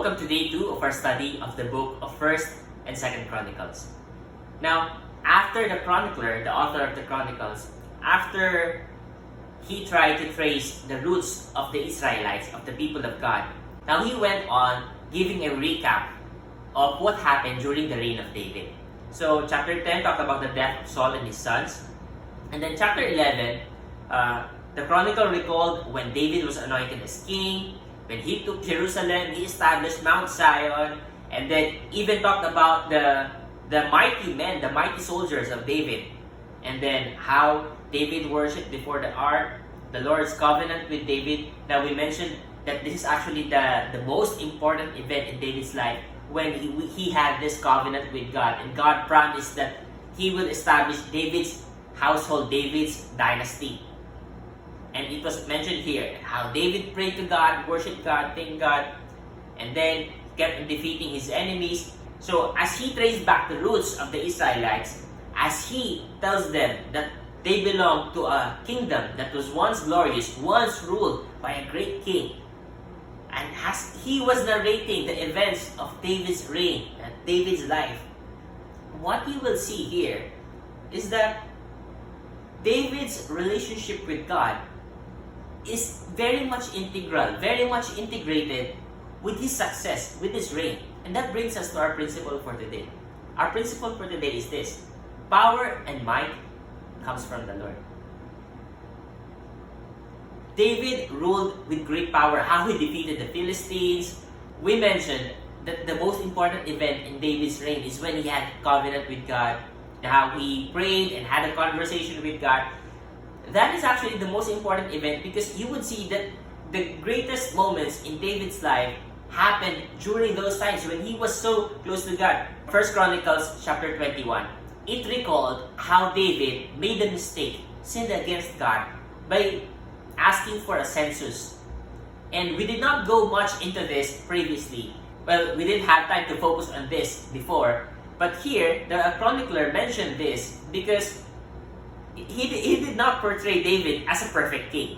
welcome to day 2 of our study of the book of 1st and 2nd Chronicles. Now, after the chronicler, the author of the Chronicles, after he tried to trace the roots of the Israelites, of the people of God, now he went on giving a recap of what happened during the reign of David. So, chapter 10 talked about the death of Saul and his sons. And then chapter 11, the chronicle recalled when David was anointed as king, when he took Jerusalem, he established Mount Zion, and then even talked about the mighty men, the mighty soldiers of David, and then how David worshipped before the ark, the Lord's covenant with David. Now we mentioned that this is actually the most important event in David's life, when he had this covenant with God, and God promised that he will establish David's household, David's dynasty. And it was mentioned here how David prayed to God, worshipped God, thanked God, and then kept on defeating his enemies. So as he traced back the roots of the Israelites, as he tells them that they belong to a kingdom that was once glorious, once ruled by a great king, and as he was narrating the events of David's reign and David's life, what we will see here is that David's relationship with God is very much integral, very much integrated with his success, with his reign. And that brings us to our principle for today. Our principle for today is this: power and might comes from the Lord. David ruled with great power, how he defeated the Philistines. We mentioned that the most important event in David's reign is when he had covenant with God, how he prayed and had a conversation with God. That is actually the most important event, because you would see that the greatest moments in David's life happened during those times when he was so close to God. 1 Chronicles chapter 21. It recalled how David made a mistake, sinned against God by asking for a census. And we did not go much into this previously. Well, we didn't have time to focus on this before. But here, the chronicler mentioned this because he did not portray David as a perfect king.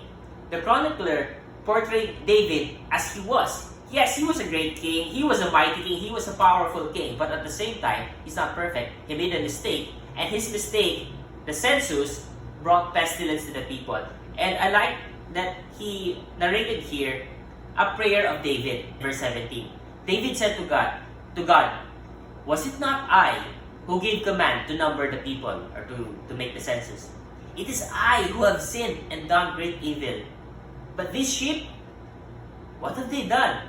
The chronicler portrayed David as he was. Yes, he was a great king, he was a mighty king, he was a powerful king, but at the same time, he's not perfect. He made a mistake, and his mistake, the census, brought pestilence to the people. And I like that he narrated here a prayer of David, verse 17. David said to God, "Was it not I who gave command to number the people, or to make the census? It is I who have sinned and done great evil. But these sheep, what have they done?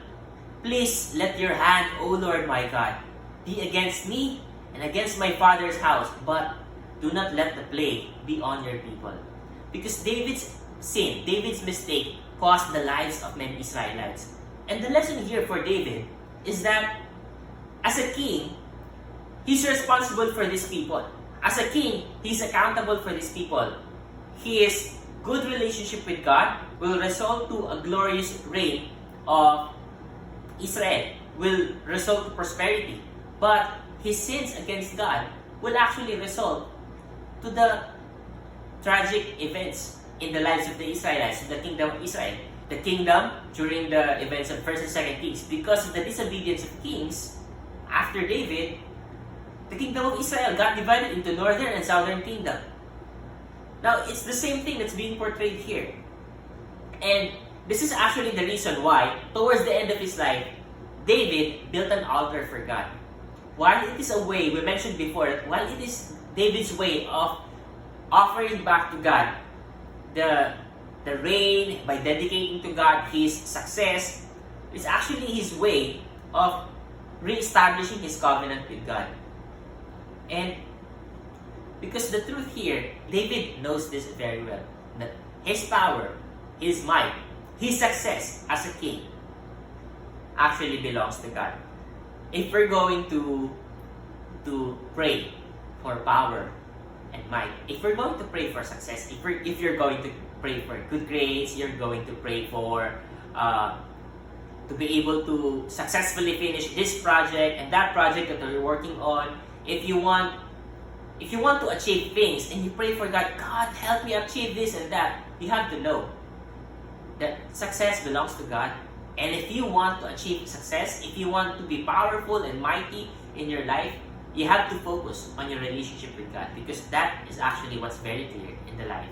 Please let your hand, O Lord my God, be against me and against my father's house, but do not let the plague be on your people." Because David's sin, David's mistake, cost the lives of many Israelites. And the lesson here for David is that as a king, he's responsible for these people. As a king, he's accountable for these people. His good relationship with God will result to a glorious reign of Israel, will result to prosperity. But his sins against God will actually result to the tragic events in the lives of the Israelites, in the kingdom of Israel. The kingdom, during the events of 1st and 2nd Kings, because of the disobedience of kings, after David, the kingdom of Israel got divided into northern and southern kingdom. Now, it's the same thing that's being portrayed here. And this is actually the reason why, towards the end of his life, David built an altar for God. While it is a way, we mentioned before, while it is David's way of offering back to God the reign by dedicating to God his success, it's actually his way of re-establishing his covenant with God. And because the truth here, David knows this very well, that his power, his might, his success as a king actually belongs to God. If we're going to pray for power and might, if we're going to pray for success, if you're going to pray for good grades, you're going to pray for to be able to successfully finish this project and that project that you're working on, if you want to achieve things and you pray for God, God help me achieve this and that, you have to know that success belongs to God And if you want to achieve success, if you want to be powerful and mighty in your life, you have to focus on your relationship with God, because that is actually what's very clear in the life